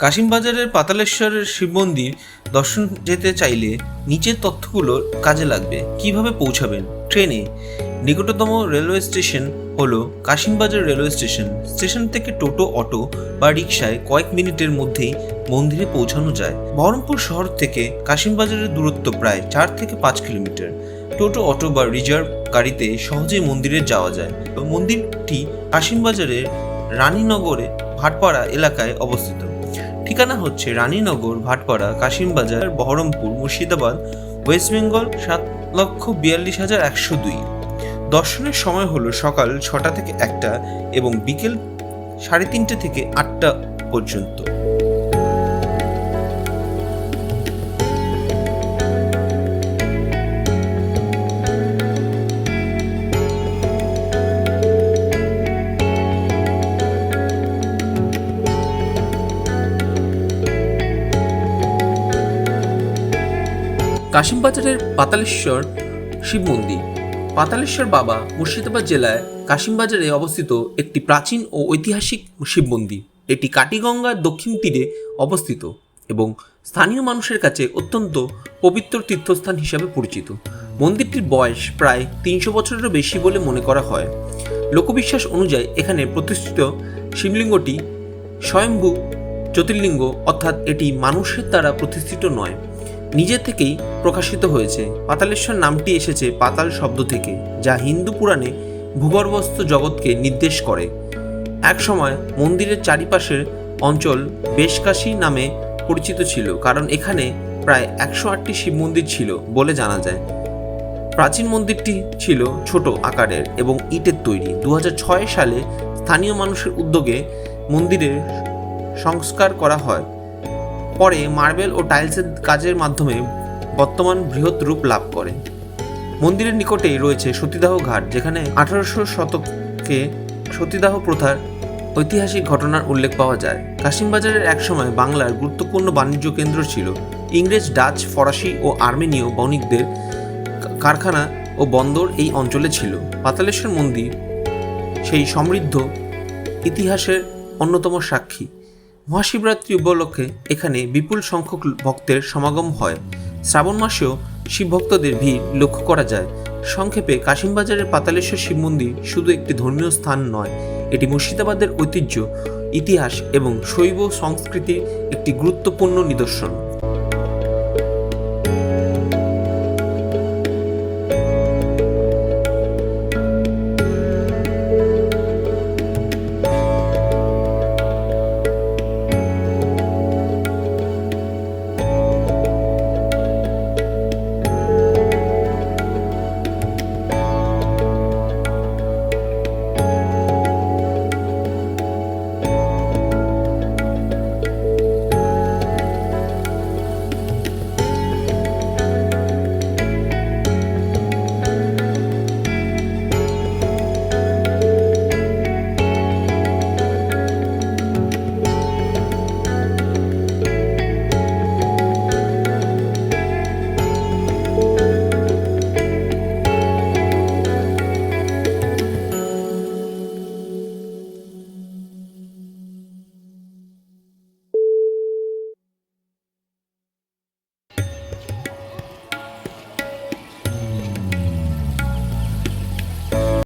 কাশিমবাজারের পাতালেশ্বরের শিব মন্দির দর্শন যেতে চাইলে নিচের তথ্যগুলো কাজে লাগবে। কিভাবে পৌঁছাবেন? ট্রেনে। নিকটতম রেলওয়ে স্টেশন হলো কাশিমবাজার রেলওয়ে স্টেশন। স্টেশন থেকে টোটো, অটো বা রিকশায় কয়েক মিনিটের মধ্যেই মন্দিরে পৌঁছানো যায়। বহরমপুর শহর থেকে কাশিমবাজারের দূরত্ব প্রায় 4 থেকে 5 কিলোমিটার। টোটো, অটো বা রিজার্ভ গাড়িতে সহজেই মন্দিরে যাওয়া যায়। মন্দিরটি কাশিমবাজারের রানীনগরে ভাটপাড়া এলাকায় অবস্থিত। ঠিকানা হচ্ছে রানীনগর, ভাটপাড়া, কাশিমবাজার, বহরমপুর, মুর্শিদাবাদ, ওয়েস্ট বেঙ্গল 7,42,102। দর্শনের সময় হলো সকাল 6টা থেকে 1টা এবং বিকেল 3:30 থেকে 8টা পর্যন্ত। কাশিমবাজারের পাতালেশ্বর শিব মন্দির। পাতালেশ্বর বাবা মুর্শিদাবাদ জেলায় কাশিমবাজারে অবস্থিত একটি প্রাচীন ও ঐতিহাসিক শিব মন্দির। এটি কাটিগঙ্গার দক্ষিণ তীরে অবস্থিত এবং স্থানীয় মানুষের কাছে অত্যন্ত পবিত্র তীর্থস্থান হিসাবে পরিচিত। মন্দিরটির বয়স প্রায় 300 বছরেরও বেশি বলে মনে করা হয়। লোকবিশ্বাস অনুযায়ী এখানে প্রতিষ্ঠিত শিবলিঙ্গটি স্বয়ম্ভু জ্যোতির্লিঙ্গ, অর্থাৎ এটি মানুষের দ্বারা প্রতিষ্ঠিত নয়, নিজে থেকেই প্রকাশিত হয়েছে। পাতালেশ্বর নামটি এসেছে পাতাল শব্দ থেকে, যা হিন্দু পুরাণে ভূগর্ভস্থ জগৎকে নির্দেশ করে। এক সময় মন্দিরের চারিপাশের অঞ্চল বেশকাশী নামে পরিচিত ছিল, কারণ এখানে প্রায় 108টি শিব মন্দির ছিল বলে জানা যায়। প্রাচীন মন্দিরটি ছিল ছোট আকারের এবং ইটের তৈরি। 2006 সালে স্থানীয় মানুষের উদ্যোগে মন্দিরের সংস্কার করা হয়। পরে মার্বেল ও টাইলসের কাজের মাধ্যমে বর্তমান বৃহৎ রূপ লাভ করে। মন্দিরের নিকটেই রয়েছে সতীদাহ ঘাট, যেখানে 1800 শতকে সতীদাহ প্রথার ঐতিহাসিক ঘটনার উল্লেখ পাওয়া যায়। কাশিমবাজারের একসময় বাংলার গুরুত্বপূর্ণ বাণিজ্য কেন্দ্র ছিল। ইংরেজ, ডাচ, ফরাসি ও আর্মেনীয় বণিকদের কারখানা ও বন্দর এই অঞ্চলে ছিল। পাতালেশ্বর মন্দির সেই সমৃদ্ধ ইতিহাসের অন্যতম সাক্ষী। মহাশিবরাত্রি উপলক্ষে এখানে বিপুল সংখ্যক ভক্তের সমাগম হয়। শ্রাবণ মাসেও শিব ভক্তদের ভিড় লক্ষ্য করা যায়। সংক্ষেপে, কাশিমবাজারের পাতালেশ্বর শিব মন্দির শুধু একটি ধর্মীয় স্থান নয়, এটি মুর্শিদাবাদের ঐতিহ্য, ইতিহাস এবং শৈব সংস্কৃতির একটি গুরুত্বপূর্ণ নিদর্শন।